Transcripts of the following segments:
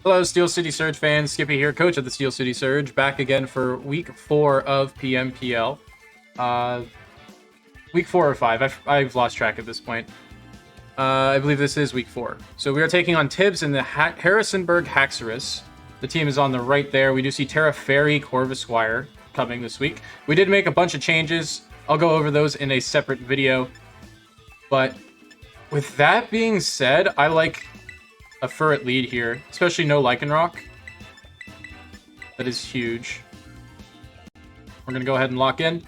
Hello, Steel City Surge fans. Skippy here, coach of the Steel City Surge, back again for week 4 of PMPL. Week 4 or 5. I've lost track at this point. I believe this is week 4. So we are taking on Tibbs in the Harrisonburg Haxorus. The team is on the right there. We do see Terra Fairy Corvusquire coming this week. We did make a bunch of changes. I'll go over those in a separate video. But with that being said, I like a Furret lead here, especially no Lycanroc. That is huge. We're going to go ahead and lock in.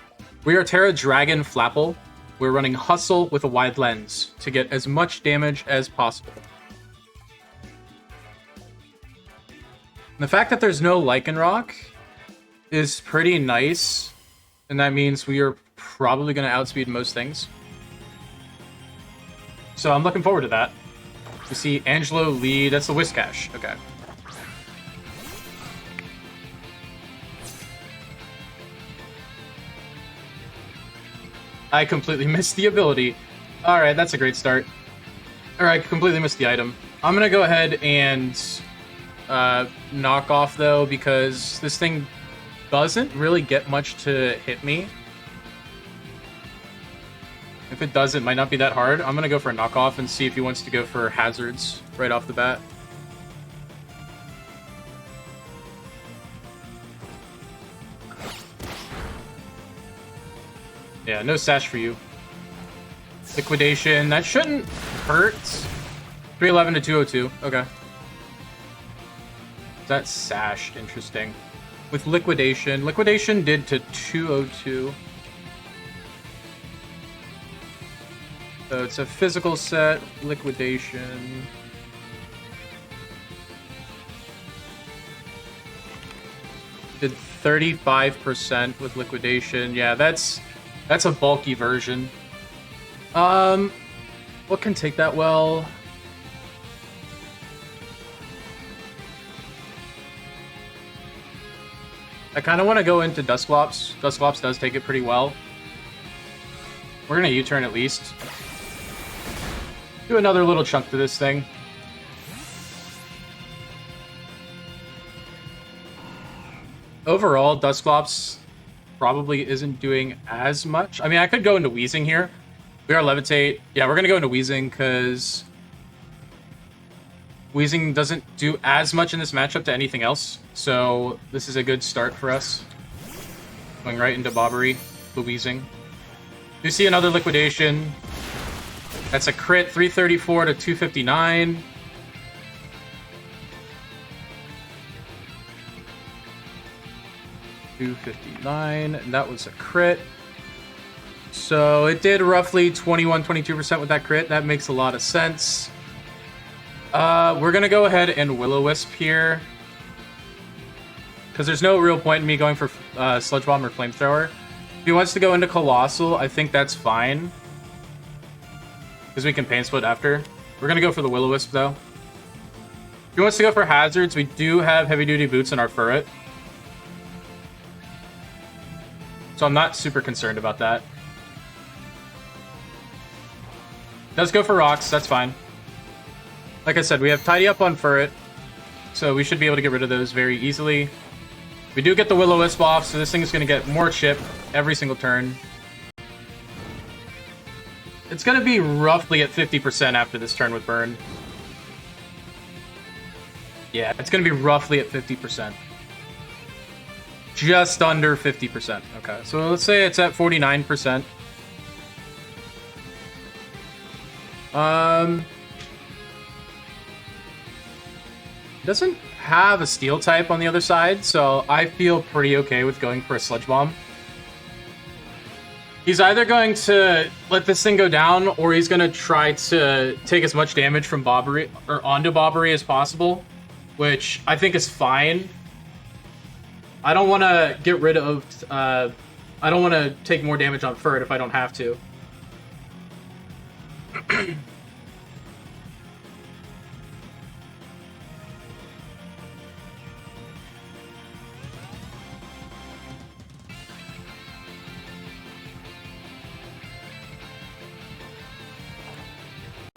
We are Terra Dragon Flapple. We're running Hustle with a wide lens to get as much damage as possible. And the fact that there's no Lycanroc is pretty nice, and that means we are probably going to outspeed most things. So I'm looking forward to that. We see Angelo lead. That's the Whiscash. Okay. I completely missed the ability. Alright, that's a great start. Alright, completely missed the item. I'm going to go ahead and knock off, though, because this thing doesn't really get much to hit me. If it does, it might not be that hard. I'm going to go for a knockoff and see if he wants to go for hazards right off the bat. Yeah, no sash for you. Liquidation. That shouldn't hurt. 311 to 202. Okay. That's sash. Interesting. With liquidation. Liquidation did to 202. So it's a physical set, liquidation. Did 35% with liquidation. Yeah, that's a bulky version. What can take that well? I kind of want to go into Dusclops. Dusclops does take it pretty well. We're gonna U-turn at least. Do another little chunk to this thing. Overall, Dusclops probably isn't doing as much. I mean, I could go into Wheezing here. We are Levitate. Yeah, we're going to go into Wheezing because Wheezing doesn't do as much in this matchup to anything else. So this is a good start for us. Going right into Bobbery, the Wheezing. You see another Liquidation. That's a crit, 334 to 259. And that was a crit. So it did roughly 21-22% with that crit. That makes a lot of sense. We're going to go ahead and Will-O-Wisp here, because there's no real point in me going for Sludge Bomb or Flamethrower. If he wants to go into Colossal, I think that's fine, because we can Pain Split after. We're going to go for the Will-O-Wisp, though. If he wants to go for Hazards, we do have Heavy Duty Boots in our Furret. So I'm not super concerned about that. Does go for Rocks, that's fine. Like I said, we have Tidy Up on Furret, so we should be able to get rid of those very easily. We do get the Will-O-Wisp off, so this thing is going to get more chip every single turn. It's going to be roughly at 50% after this turn with Burn. Yeah, it's going to be roughly at 50%. Just under 50%. Okay, so let's say it's at 49%. Doesn't have a Steel type on the other side, so I feel pretty okay with going for a Sludge Bomb. He's either going to let this thing go down, or he's going to try to take as much damage from Bobbery or onto Bobbery as possible, which I think is fine. I don't want to get rid of... I don't want to take more damage on Furret if I don't have to.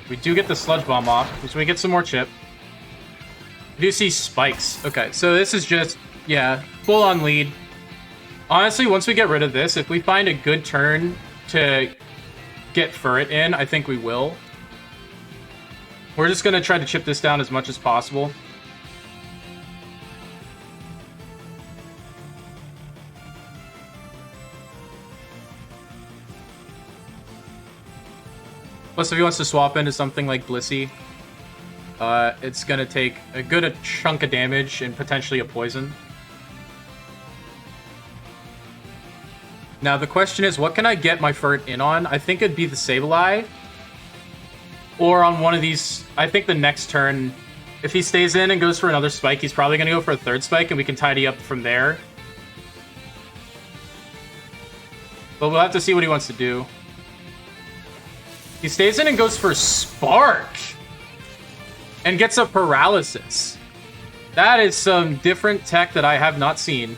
We do get the Sludge Bomb off, so we get some more chip. We do see spikes. Okay, so this is just, yeah, full on lead. Honestly, once we get rid of this, if we find a good turn to get Furret in, I think we will. We're just going to try to chip this down as much as possible. Plus, if he wants to swap into something like Blissey, it's going to take a good chunk of damage and potentially a poison. Now, the question is, what can I get my Furret in on? I think it'd be the Sableye. Or on one of these, I think the next turn, if he stays in and goes for another spike, he's probably going to go for a third spike, and we can tidy up from there. But we'll have to see what he wants to do. He stays in and goes for Spark. And gets a Paralysis. That is some different tech that I have not seen.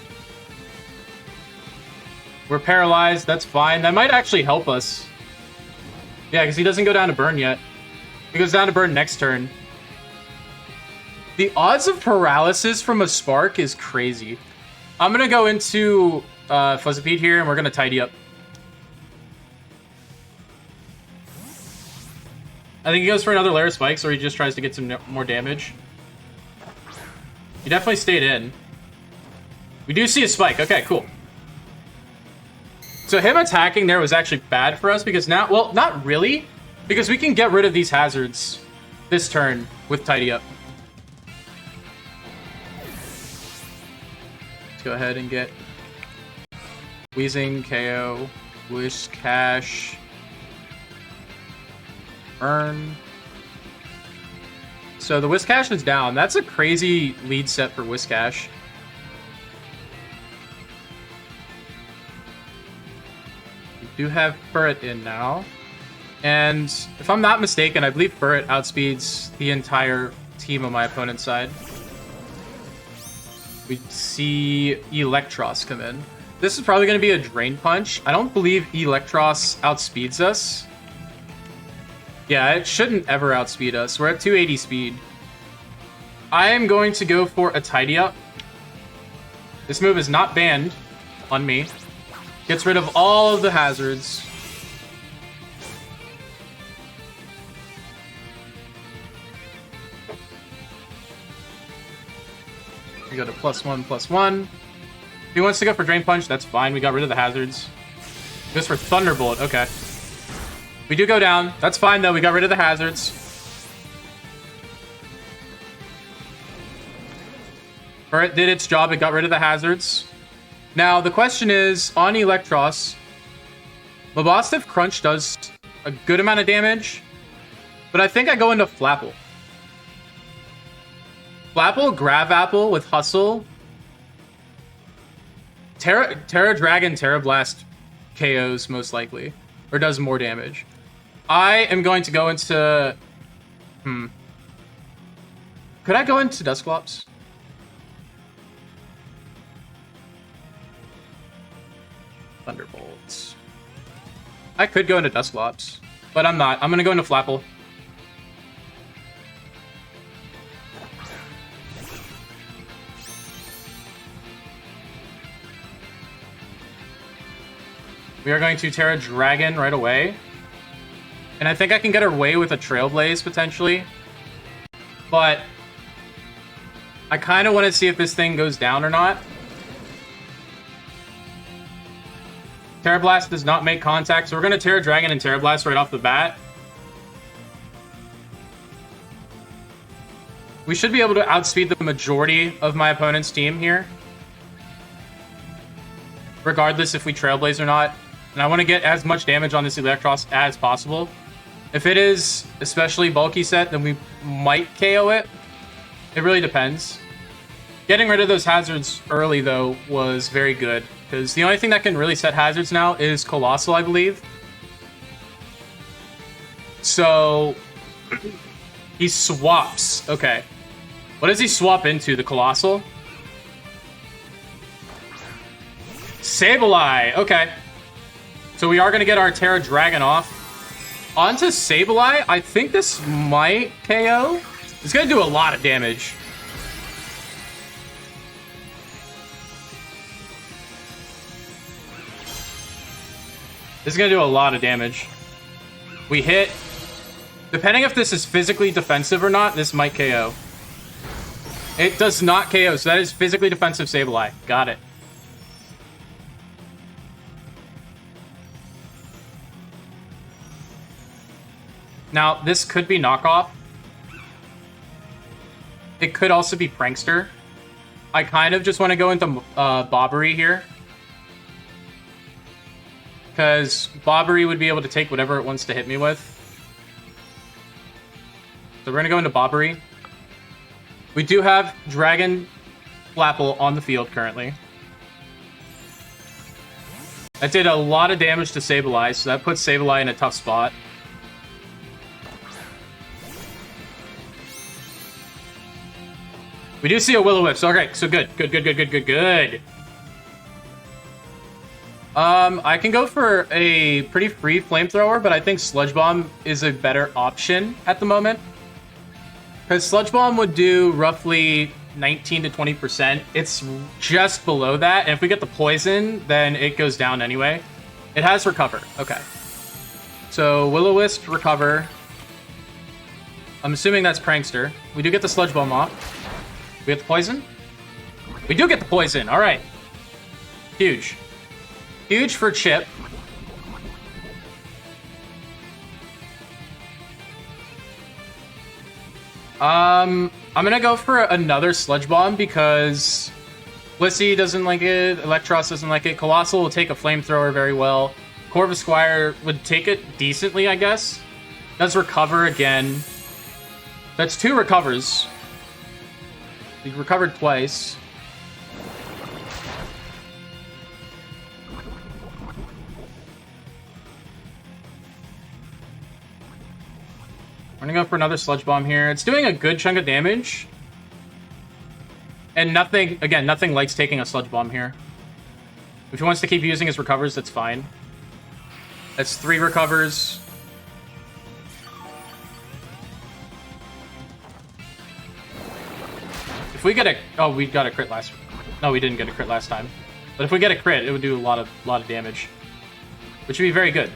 We're paralyzed, that's fine. That might actually help us. Yeah, because he doesn't go down to burn yet. He goes down to burn next turn. The odds of paralysis from a Spark is crazy. I'm going to go into Fuzzipede here, and we're going to tidy up. I think he goes for another layer of spikes, or he just tries to get some more damage. He definitely stayed in. We do see a spike. Okay, cool. So him attacking there was actually bad for us because now, well, not really, because we can get rid of these hazards this turn with Tidy Up. Let's go ahead and get Wheezing, KO, Whiscash, Burn. So the Whiscash is down. That's a crazy lead set for Whiscash. Do have Furret in now. And if I'm not mistaken, I believe Furret outspeeds the entire team on my opponent's side. We see Electros come in. This is probably going to be a Drain Punch. I don't believe Electros outspeeds us. Yeah, it shouldn't ever outspeed us. We're at 280 speed. I am going to go for a Tidy Up. This move is not banned on me. Gets rid of all of the hazards. We go to +1/+1. If he wants to go for Drain Punch, that's fine. We got rid of the hazards. Goes for Thunderbolt. Okay. We do go down. That's fine, though. We got rid of the hazards. Furret did its job. It got rid of the hazards. Now, the question is, on Electros, Mabosstiff Crunch does a good amount of damage, but I think I go into Flapple. Flapple, Grav Apple with Hustle. Terra Dragon, Terra Blast KOs most likely, or does more damage. I am going to go into... Could I go into Dusclops? Thunderbolts. I could go into Dusclops, but I'm not. I'm going to go into Flapple. We are going to Terra Dragon right away. And I think I can get away with a Trailblaze, potentially. But I kind of want to see if this thing goes down or not. Terra Blast does not make contact, so we're going to Terra Dragon and Terra Blast right off the bat. We should be able to outspeed the majority of my opponent's team here. Regardless if we Trailblaze or not. And I want to get as much damage on this Electros as possible. If it is especially bulky set, then we might KO it. It really depends. Getting rid of those hazards early, though, was very good. Because the only thing that can really set hazards now is Colossal, I believe. So, he swaps. Okay. What does he swap into? The Colossal? Sableye. Okay. So we are going to get our Terra Dragon off. Onto Sableye. I think this might KO. It's going to do a lot of damage. This is going to do a lot of damage. We hit... Depending if this is physically defensive or not, this might KO. It does not KO, so that is physically defensive Sableye. Got it. Now, this could be knockoff. It could also be Prankster. I kind of just want to go into Bobbery here. Because Bobbery would be able to take whatever it wants to hit me with. So we're going to go into Bobbery. We do have Dragon Flapple on the field currently. That did a lot of damage to Sableye, so that puts Sableye in a tough spot. We do see a Will-O-Wisp. So, okay, so good. Good. I can go for a pretty free Flamethrower, but I think Sludge Bomb is a better option at the moment. Because Sludge Bomb would do roughly 19 to 20%. It's just below that, and if we get the Poison, then it goes down anyway. It has Recover. Okay. So, Will-O-Wisp, Recover. I'm assuming that's Prankster. We do get the Sludge Bomb off. We get the Poison? We do get the Poison. All right. Huge. Huge for Chip. I'm going to go for another Sludge Bomb because Blissey doesn't like it. Electros doesn't like it. Colossal will take a Flamethrower very well. Corvisquire would take it decently, I guess. Does Recover again. That's 2 recovers. We recovered twice. We're gonna go for another Sludge Bomb here. It's doing a good chunk of damage. And nothing, again, nothing likes taking a Sludge Bomb here. If he wants to keep using his recovers, that's fine. That's 3 recovers. If we get a... Oh, we got a crit last... No, we didn't get a crit last time. But if we get a crit, it would do a lot of damage. Which would be very good.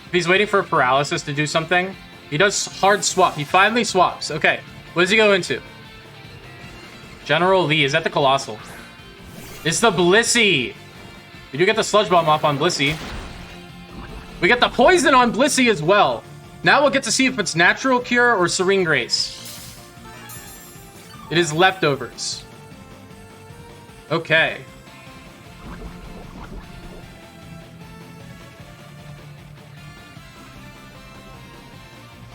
If he's waiting for a Paralysis to do something, he does hard swap. He finally swaps. Okay. What does he go into? General Lee. Is that the Colossal? It's the Blissey. We do get the Sludge Bomb off on Blissey. We get the Poison on Blissey as well. Now we'll get to see if it's Natural Cure or Serene Grace. It is Leftovers. Okay.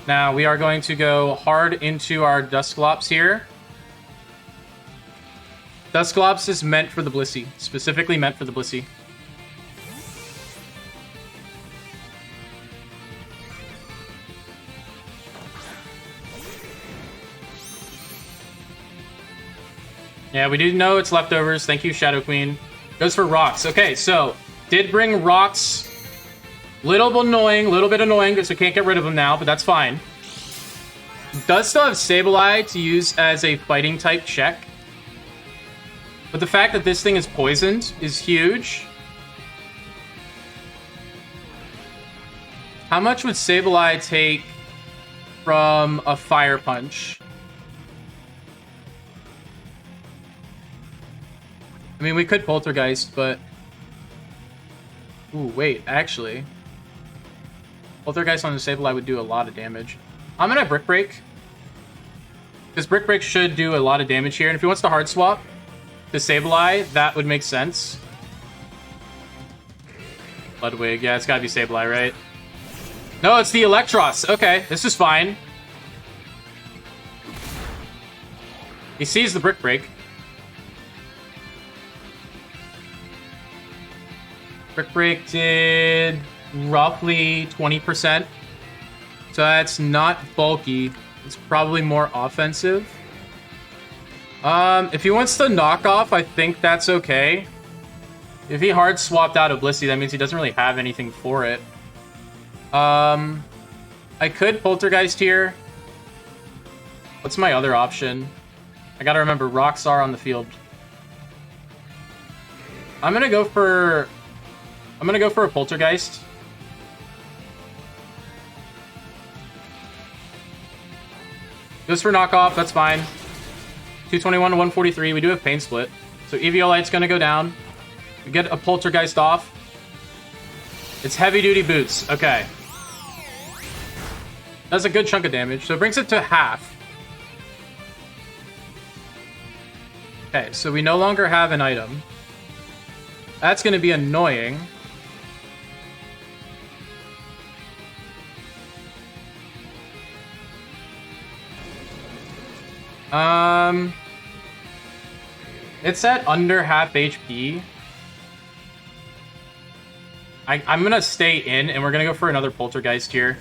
Now we are going to go hard into our Dusclops here. Dusclops is meant for the Blissey. Specifically meant for the Blissey. Yeah, we do know it's Leftovers. Thank you, Shadow Queen. Goes for Rocks. Okay, so did bring Rocks. Little bit annoying because we can't get rid of him now, but that's fine. Does still have Sableye to use as a fighting type check. But the fact that this thing is poisoned is huge. How much would Sableye take from a Fire Punch? I mean, we could Poltergeist, but... Ooh, wait, actually... Poltergeist on the Sableye would do a lot of damage. I'm gonna Brick Break. Because Brick Break should do a lot of damage here. And if he wants to Hard Swap to Sableye, that would make sense. Ludwig, yeah, it's gotta be Sableye, right? No, it's the Electros. Okay, this is fine. He sees the Brick Break. Brick Break did roughly 20%. So that's not bulky. It's probably more offensive. If he wants to knock off, I think that's okay. If he hard swapped out a Blissey, that means he doesn't really have anything for it. I could Poltergeist here. What's my other option? I gotta remember, Rocks are on the field. I'm gonna go for I'm gonna go for a Poltergeist. Goes for knockoff, that's fine. 221 to 143, we do have Pain Split. So Eviolite's gonna go down. We get a Poltergeist off. It's heavy duty boots, okay. That's a good chunk of damage, so it brings it to half. Okay, so we no longer have an item. That's gonna be annoying. It's at under half HP. I'm gonna stay in, and we're gonna go for another Poltergeist here.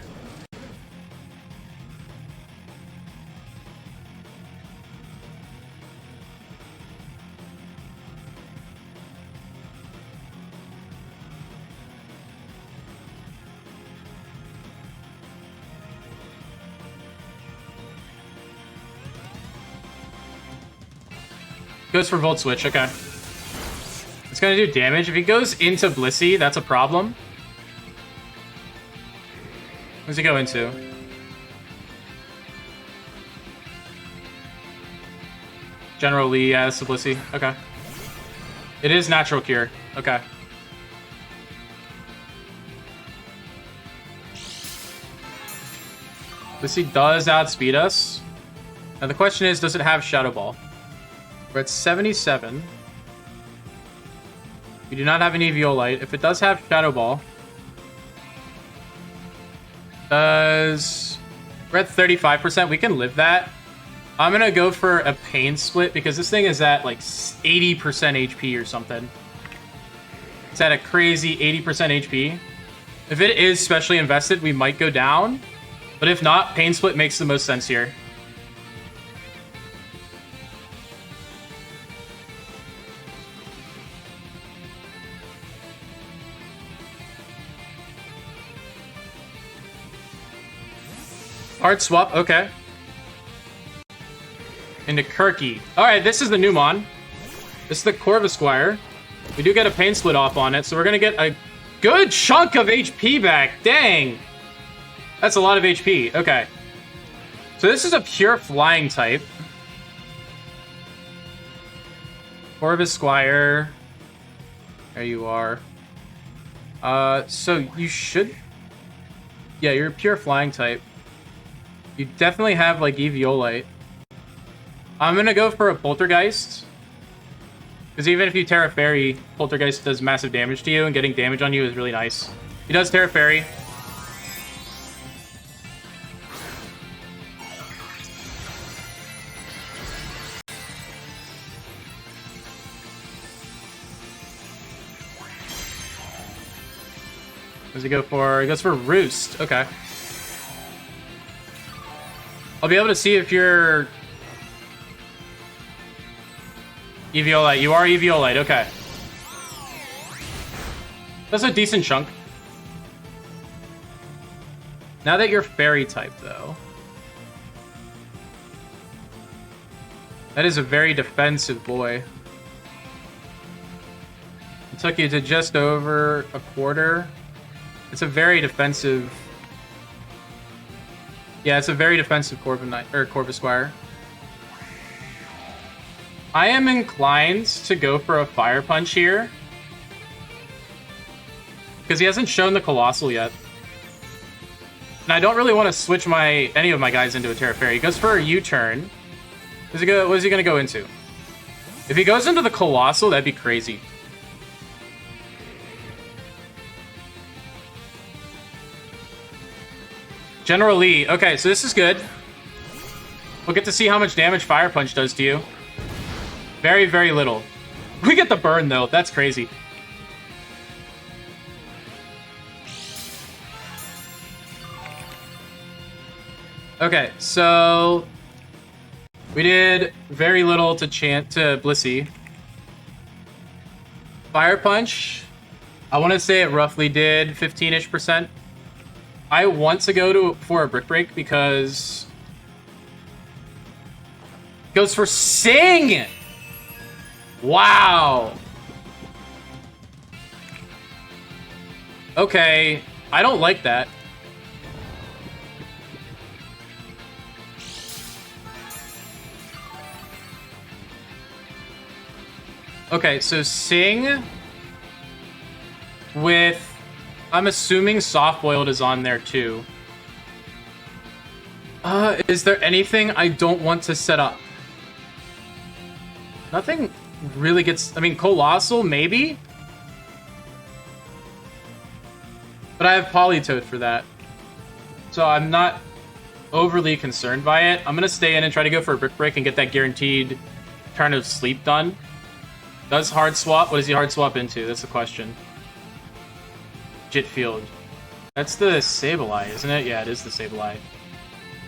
Goes for Volt Switch, okay. It's gonna do damage. If he goes into Blissey, that's a problem. What does he go into? General Lee, yeah, that's the Blissey. Okay. It is Natural Cure. Okay. Blissey does outspeed us. Now the question is, does it have Shadow Ball? We're at 77. We do not have an Eviolite. If it does have Shadow Ball, we're at 35%. We can live that. I'm gonna go for a Pain Split because this thing is at like 80% HP or something. It's at a crazy 80% HP. If it is specially invested, we might go down. But if not, Pain Split makes the most sense here. Hard swap, okay. Into Kirky. Alright, this is the new Mon. This is the Corvisquire. We do get a Pain Split off on it, so we're gonna get a good chunk of HP back. Dang! That's a lot of HP. Okay. So this is a pure flying type. Corvisquire. There you are. So you should... Yeah, you're a pure flying type. You definitely have, like, Eviolite. I'm gonna go for a Poltergeist. Because even if you Terra Fairy, Poltergeist does massive damage to you, and getting damage on you is really nice. He does Terra Fairy. What does he go for? He goes for Roost. Okay. I'll be able to see if you're Eviolite. You are Eviolite, okay. That's a decent chunk. Now that you're Fairy type, though. That is a very defensive boy. It took you to just over a quarter. It's a very defensive... Yeah, it's a very defensive Corvisquire. I am inclined to go for a Fire Punch here. Because he hasn't shown the Colossal yet. And I don't really want to switch any of my guys into a Terra Fairy. He goes for a U-turn. What is he going to go into? If he goes into the Colossal, that'd be crazy. General Lee. Okay, so this is good. We'll get to see how much damage Fire Punch does to you. Very, very little. We get the burn, though. That's crazy. Okay, so... we did very little to Blissey. Fire Punch. I want to say it roughly did 15-ish%. I want to go for a Brick Break because... it goes for Sing! Wow! Okay, I don't like that. Okay, so Sing with... I'm assuming Soft Boiled is on there too. Is there anything I don't want to set up? Nothing really gets... I mean, Colossal, maybe? But I have Politoed for that. So I'm not overly concerned by it. I'm going to stay in and try to go for a Brick Break and get that guaranteed turn of sleep done. Does hard swap? What does he hard swap into? That's the question. Jit Field. That's the Sableye, isn't it? Yeah, it is the Sableye.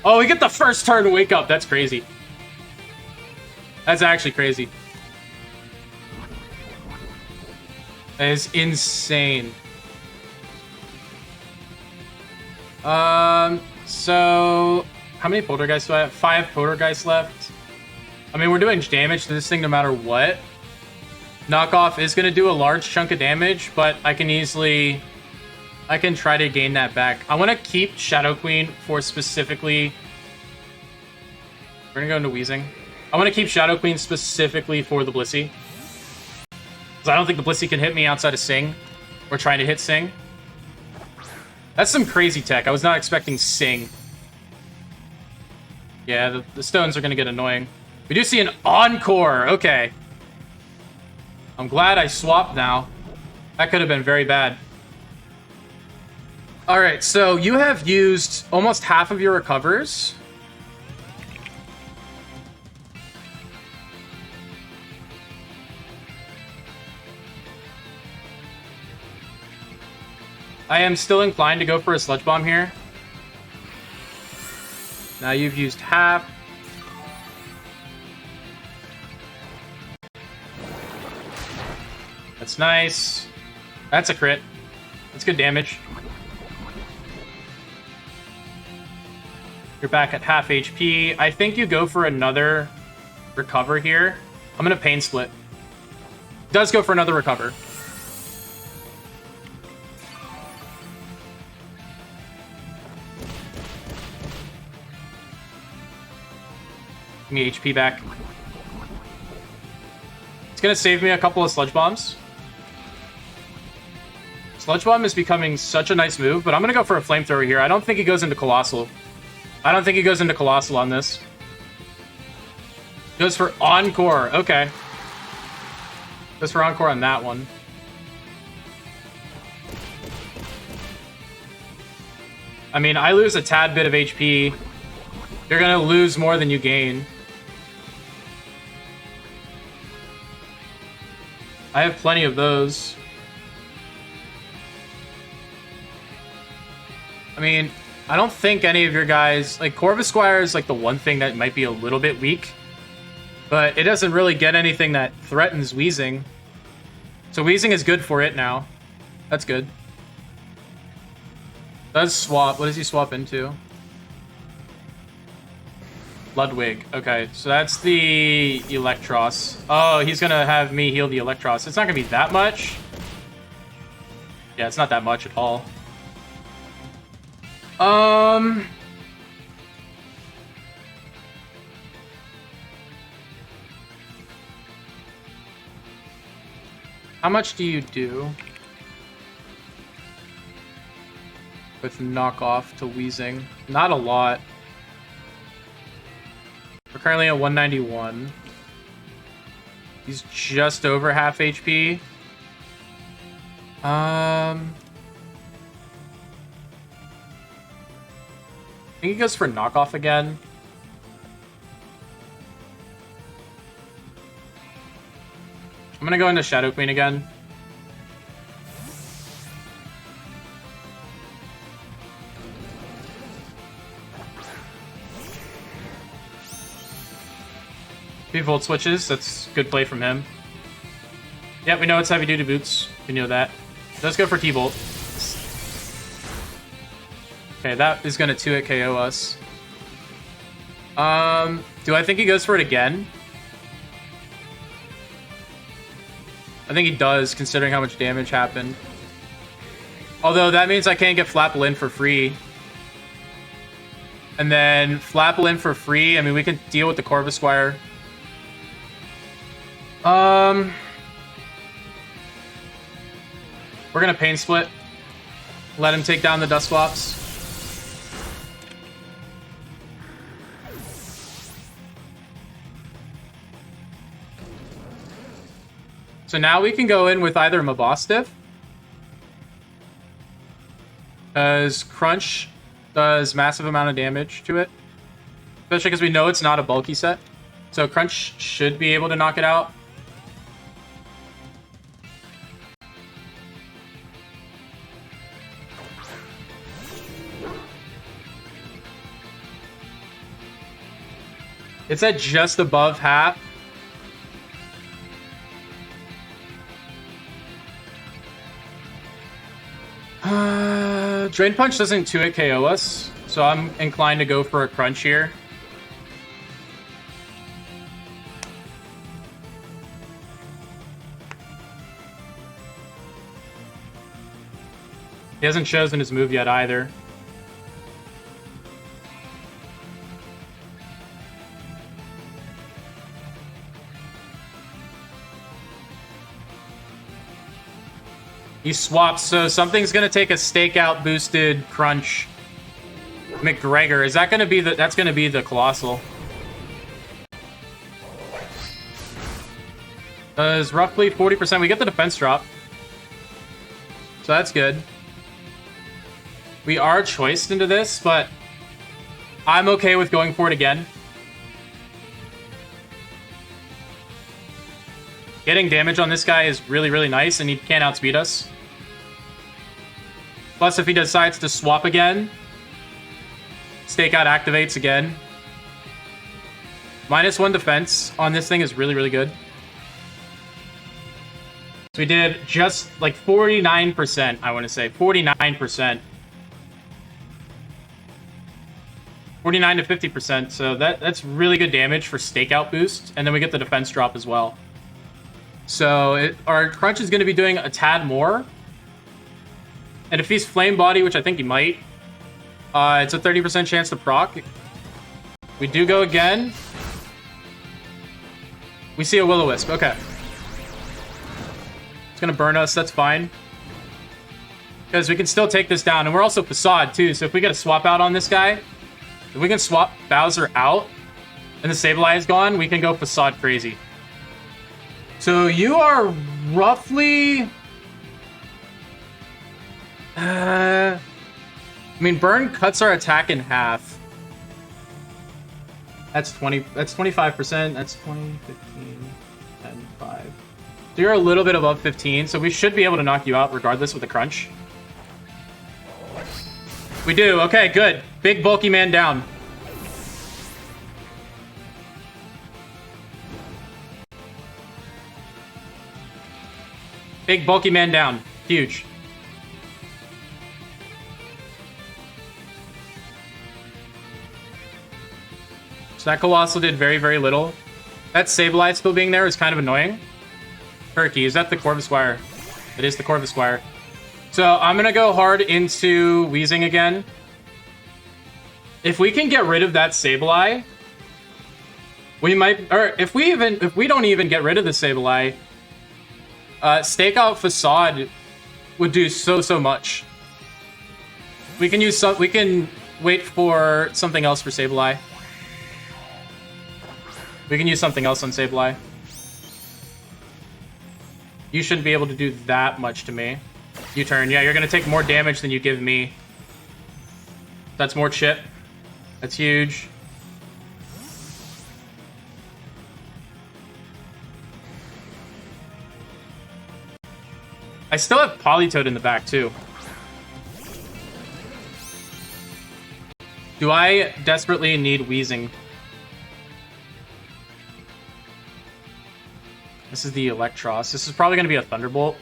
Oh, we get the first turn to wake up. That's crazy. That's actually crazy. That is insane. So how many Poltergeists do I have? 5 Poltergeists left. I mean, we're doing damage to this thing no matter what. Knockoff is going to do a large chunk of damage, but I can try to gain that back. I want to keep Shadow Queen for specifically... We're going to go into Wheezing. I want to keep Shadow Queen specifically for the Blissey. Because I don't think the Blissey can hit me outside of Sing. Or trying to hit Sing. That's some crazy tech. I was not expecting Sing. Yeah, the stones are going to get annoying. We do see an Encore. Okay. I'm glad I swapped now. That could have been very bad. Alright, so you have used almost half of your recovers. I am still inclined to go for a Sludge Bomb here. Now you've used half. That's nice. That's a crit. That's good damage. You're back at half HP. I think you go for another recover here. I'm going to Pain Split. Does go for another recover. Give me HP back. It's going to save me a couple of Sludge Bombs. Sludge Bomb is becoming such a nice move, but I'm going to go for a Flamethrower here. I don't think he goes into Colossal. I don't think he goes into Colossal on this. Goes for Encore. Okay. Goes for Encore on that one. I mean, I lose a tad bit of HP. You're going to lose more than you gain. I have plenty of those. I mean, I don't think any of your guys... Like, Corvisquire is like the one thing that might be a little bit weak. But it doesn't really get anything that threatens Wheezing. So Wheezing is good for it now. That's good. Does swap. What does he swap into? Ludwig. Okay, so that's the Electros. Oh, he's going to have me heal the Electros. It's not going to be that much. Yeah, it's not that much at all. How much do you do with knockoff to Wheezing? Not a lot. We're currently at 191. He's just over half HP. I think he goes for knockoff again. I'm gonna go into Shadow Queen again. He Volt switches. That's good play from him. Yeah, we know it's heavy duty boots. We know that. Let's go for T-Bolt. Okay, that is gonna 2-hit KO us. Do I think he goes for it again? I think he does, considering how much damage happened. Although that means I can't get Flapple in for free. And then Flapple in for free. I mean, we can deal with the Corvusquire. We're gonna Pain Split. Let him take down the Dusclops. So now we can go in with either Mabostiff, as Crunch does massive amount of damage to it. Especially because we know it's not a bulky set. So Crunch should be able to knock it out. It's at just above half. Drain Punch doesn't 2-hit KO us, so I'm inclined to go for a Crunch here. He hasn't chosen his move yet either. He swaps, so something's gonna take a stakeout boosted Crunch. McGregor, is that gonna be the? That's gonna be the Colossal. Does roughly 40%. We get the defense drop, so that's good. We are choiced into this, but I'm okay with going for it again. Getting damage on this guy is really, really nice, and he can't outspeed us. Plus, if he decides to swap again, Stakeout activates again. -1 defense on this thing is really, really good. So we did just like 49%, I want to say. 49%. 49 to 50%, so that's really good damage for Stakeout boost, and then we get the defense drop as well. So our Crunch is going to be doing a tad more. And if he's Flame Body, which I think he might, it's a 30% chance to proc. We do go again. We see a Will-O-Wisp. Okay. It's going to burn us. That's fine. Because we can still take this down. And we're also Facade, too. So if we get a swap out on this guy, if we can swap Bowser out and the Sableye is gone, we can go Facade crazy. So you are roughly... I mean, Burn cuts our attack in half. That's 20. That's 25%. That's 20, 15, 10, 5. So you're a little bit above 15, so we should be able to knock you out regardless with the Crunch. We do. Okay, good. Big bulky man down. Big bulky man down. Huge. So that Colossal did very, very little. That Sableye still being there is kind of annoying. Turkey, is that the Corvusquire? It is the Corvusquire. So I'm going to go hard into Weezing again. If we can get rid of that Sableye, we might... Or if we don't even get rid of the Sableye, Stakeout Facade would do so much. We can use some... We can wait for something else for Sableye. We can use something else on Sableye. You shouldn't be able to do that much to me. U-turn. Yeah, you're going to take more damage than you give me. That's more chip. That's huge. I still have Politoed in the back, too. Do I desperately need Weezing? This is the Electros. This is probably going to be a Thunderbolt.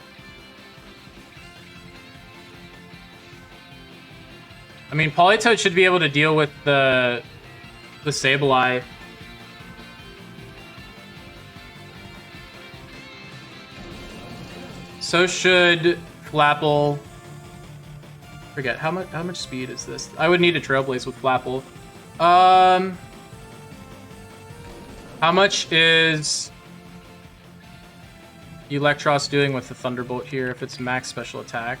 I mean, Politoed should be able to deal with the Sableye. So should Flapple. forget how much speed is this? I would need a Trailblaze with Flapple. How much is Electros doing with the Thunderbolt here if it's max special attack?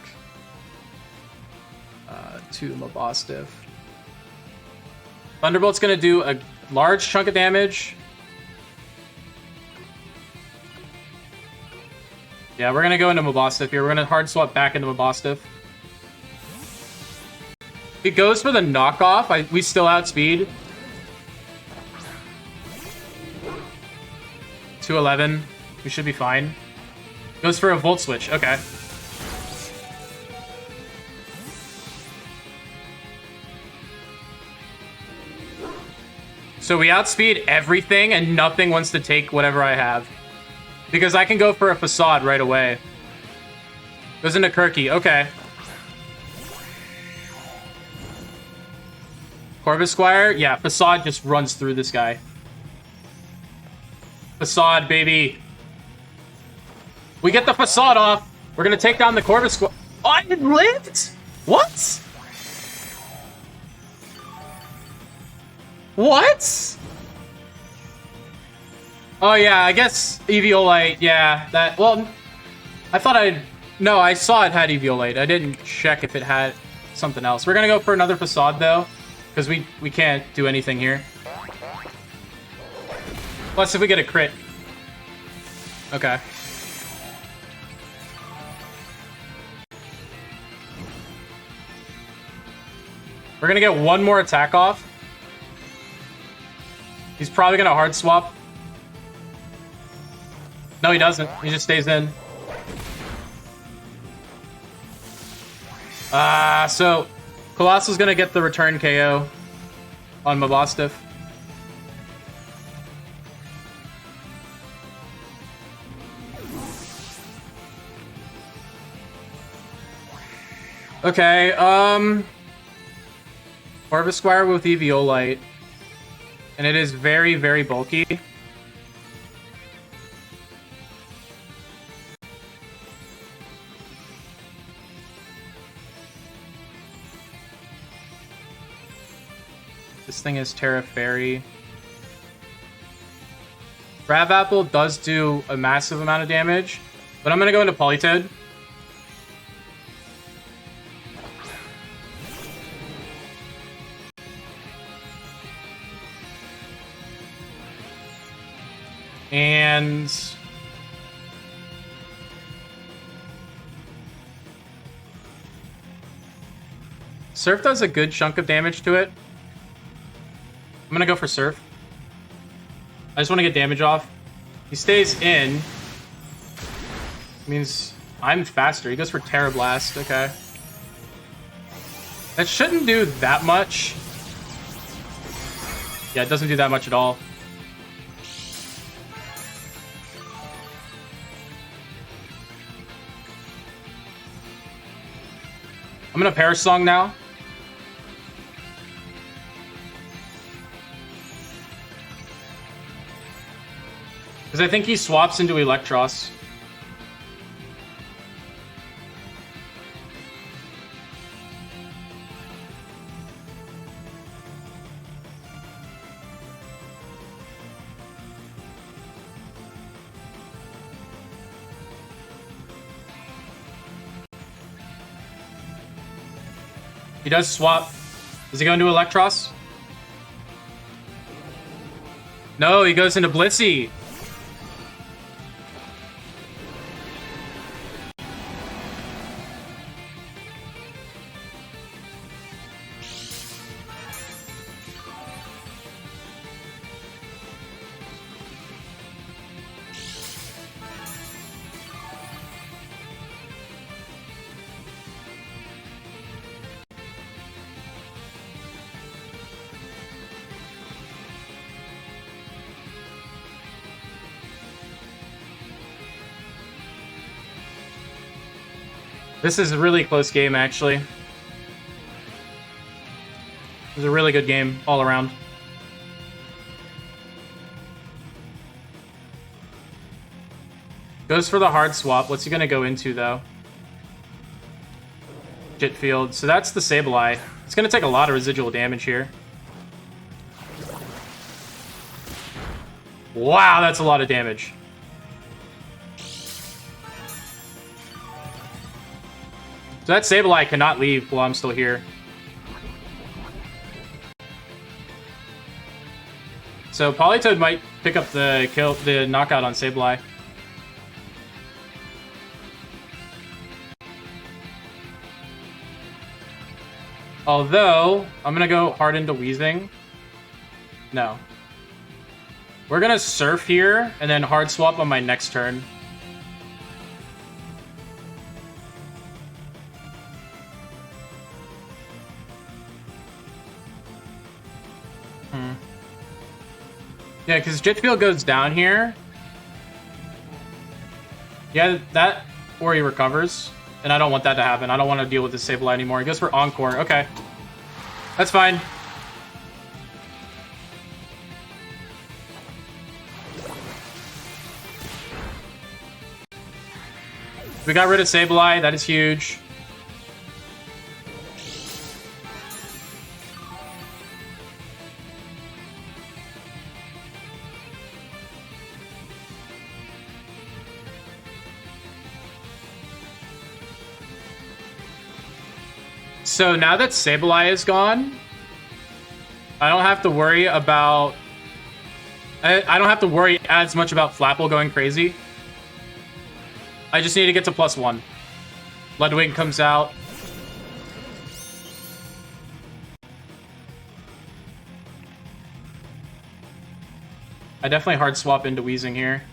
To Mabostiff. Thunderbolt's gonna do a large chunk of damage. Yeah, we're gonna go into Mabostiff here. We're gonna hard swap back into Mabostiff. It goes for the knockoff. We still outspeed. 211. We should be fine. Goes for a Volt Switch. Okay. So we outspeed everything and nothing wants to take whatever I have. Because I can go for a Facade right away. Goes into Kirky. Okay. Corvusquire? Yeah, Facade just runs through this guy. Facade, baby. We get the Facade off. We're going to take down the Corvusquire. Oh, it lived? What? What? Oh, yeah, I guess Eviolite, yeah. That, well, I thought no, I saw it had Eviolite. I didn't check if it had something else. We're going to go for another Facade, though, because we can't do anything here. Plus, if we get a crit. Okay. We're going to get one more attack off. He's probably going to hard swap. No, he doesn't. He just stays in. So Colossal's going to get the return KO on Mabostiff. Okay, Corvusquire with Eviolite. And it is very, very bulky. This thing is Terra Fairy. Crabapple does do a massive amount of damage, but I'm going to go into Politoed. And Surf does a good chunk of damage to it. I'm gonna go for Surf. I just want to get damage off. He stays in. Means I'm faster. He goes for Terra Blast. Okay. That shouldn't do that much. Yeah, it doesn't do that much at all. I'm gonna Perish Song now. Because I think he swaps into Electros. He does swap. Does he go into Electros? No, he goes into Blissey. This is a really close game, actually. It was a really good game all around. Goes for the hard swap. What's he going to go into, though? Jit Field. So that's the Sableye. It's going to take a lot of residual damage here. Wow, that's a lot of damage. So that Sableye cannot leave while I'm still here. So Politoed might pick up the knockout on Sableye. Although, I'm gonna go hard into Weezing. No. We're gonna Surf here, and then hard swap on my next turn. Yeah, because Jit Field goes down here. Yeah, that, or he recovers. And I don't want that to happen. I don't want to deal with this Sableye anymore. He goes for Encore. Okay. That's fine. We got rid of Sableye. That is huge. So now that Sableye is gone, I don't have to worry about... I don't have to worry as much about Flapple going crazy. I just need to get to +1. Ludwig comes out. I definitely hard swap into Weezing here.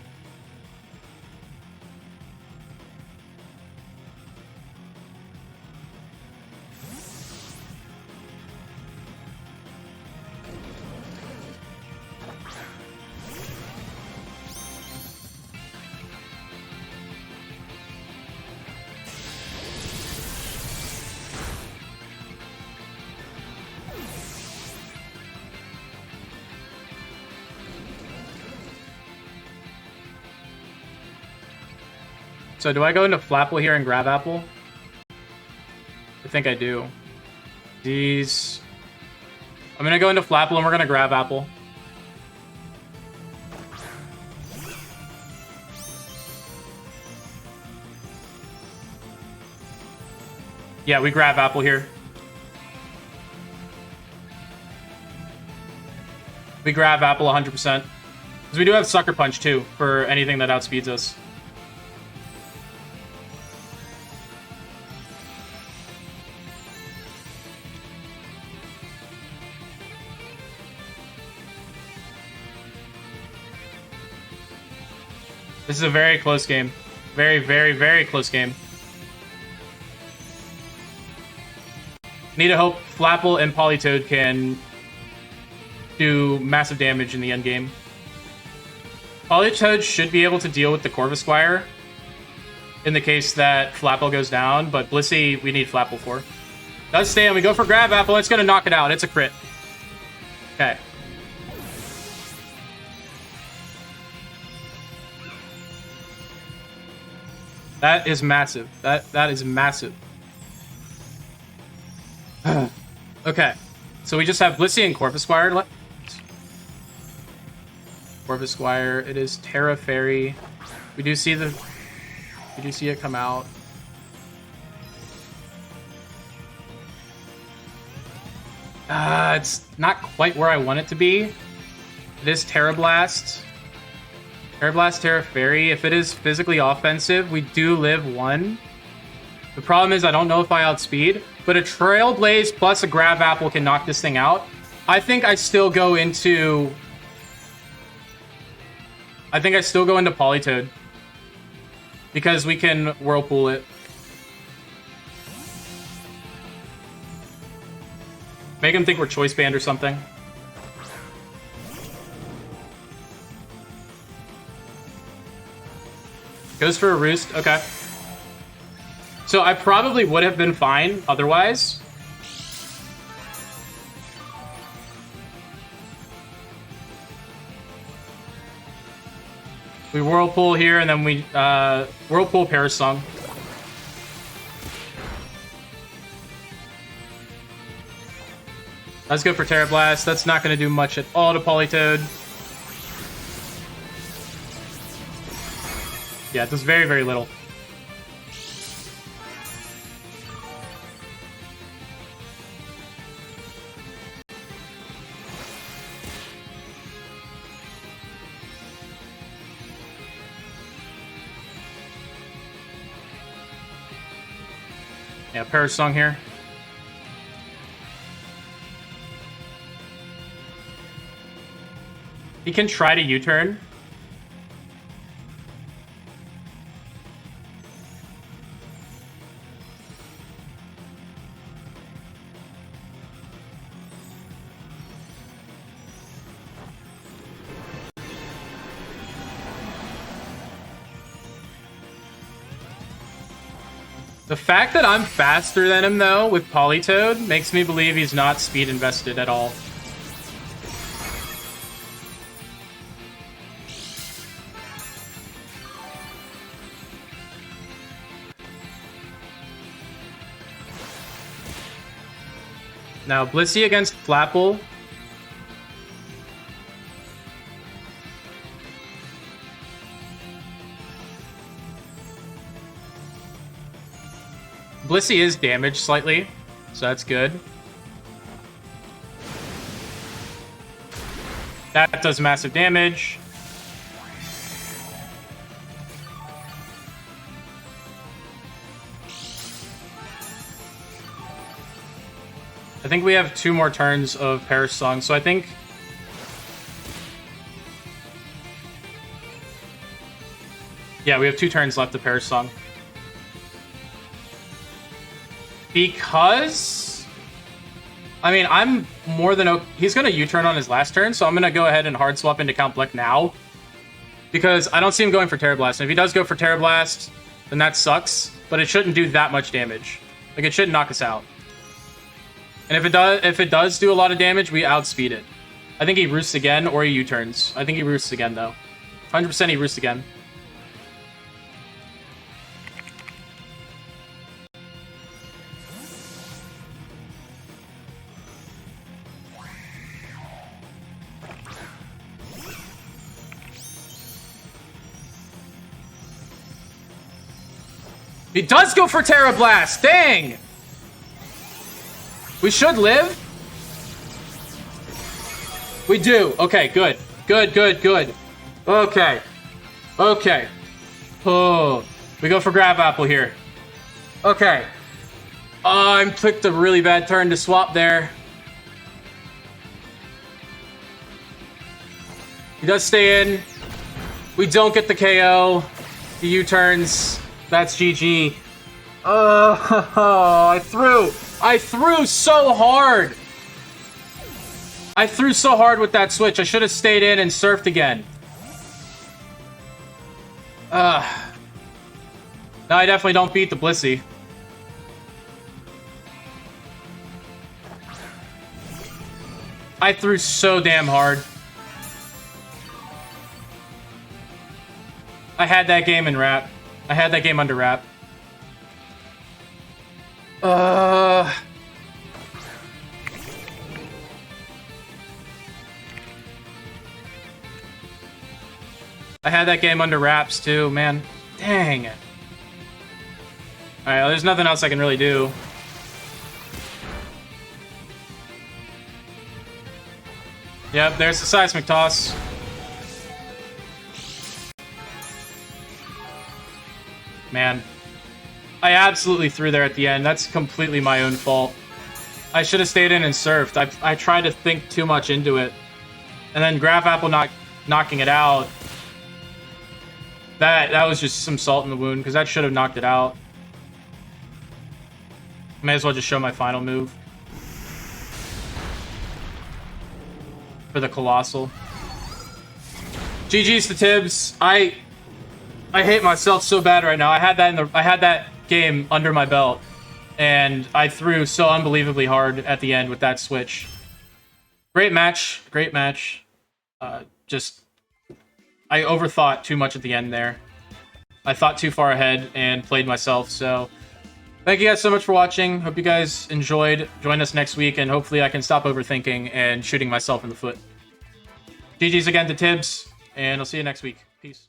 So do I go into Flapple here and grab Apple? I think I do. These... I'm gonna go into Flapple and we're gonna grab Apple. Yeah, we grab Apple here. We grab Apple 100%. Because we do have Sucker Punch too, for anything that outspeeds us. This is a very close game. Very, very, very close game. Need to hope Flapple and Politoed can do massive damage in the end game. Politoed should be able to deal with the Corvisquire in the case that Flapple goes down, but Blissey, we need Flapple for. Does stay, and we go for Grab Apple. It's going to knock it out. It's a crit. Okay. That is massive. That is massive. Okay. So we just have Blissey and Corvisquire left. Corvisquire. It is Terra Fairy. We do see it come out. It's not quite where I want it to be. It is Terra Blast. Terra Blast, Terra Fairy. If it is physically offensive, we do live 1. The problem is I don't know if I outspeed, but a Trailblaze plus a Grab Apple can knock this thing out. I think I still go into Politoed because we can Whirlpool it. Make him think we're Choice Band or something. Goes for a Roost. Okay. So I probably would have been fine otherwise. We Whirlpool here, and then we Whirlpool Parasong. Let's go for Terra Blast. That's not going to do much at all to Politoed. Yeah, it does very, very little. Yeah, Parasong here. He can try to U-turn. The fact that I'm faster than him, though, with Politoed, makes me believe he's not speed invested at all. Now, Blissey against Flapple. Blissey is damaged slightly, so that's good. That does massive damage. I think we have 2 more turns of Parasong, so I think... Yeah, we have 2 turns left of Parasong. Because... I mean, I'm more than okay. He's going to U-turn on his last turn, so I'm going to go ahead and hard swap into Count Bleck now. Because I don't see him going for Terra Blast. And if he does go for Terra Blast, then that sucks. But it shouldn't do that much damage. Like, it shouldn't knock us out. And if it does do a lot of damage, we outspeed it. I think he roosts again, or he U-turns. I think he roosts again, though. 100% he roosts again. He does go for Terra Blast! Dang! We should live? We do. Okay, good. Good, good, good. Okay. Okay. Oh. We go for Grab Apple here. Okay. I picked a really bad turn to swap there. He does stay in. We don't get the KO. He U-turns. That's GG. Oh, I threw so hard. I threw so hard with that switch. I should have stayed in and surfed again. No, I definitely don't beat the Blissey. I threw so damn hard. I had that game in wrap. I had that game under wrap. I had that game under wraps too, man. Dang it. Alright, there's nothing else I can really do. Yep, there's the seismic toss. Man. I absolutely threw there at the end. That's completely my own fault. I should have stayed in and surfed. I tried to think too much into it. And then Graph Apple knocking it out. That was just some salt in the wound, because that should have knocked it out. May as well just show my final move. For the Colossal. GG's to Tibbs. I hate myself so bad right now. I had that game under my belt, and I threw so unbelievably hard at the end with that switch. Great match. Great match. Just... I overthought too much at the end there. I thought too far ahead and played myself, so Thank you guys so much for watching. Hope you guys enjoyed. Join us next week, and hopefully I can stop overthinking and shooting myself in the foot. GG's again to Tibbs, and I'll see you next week. Peace.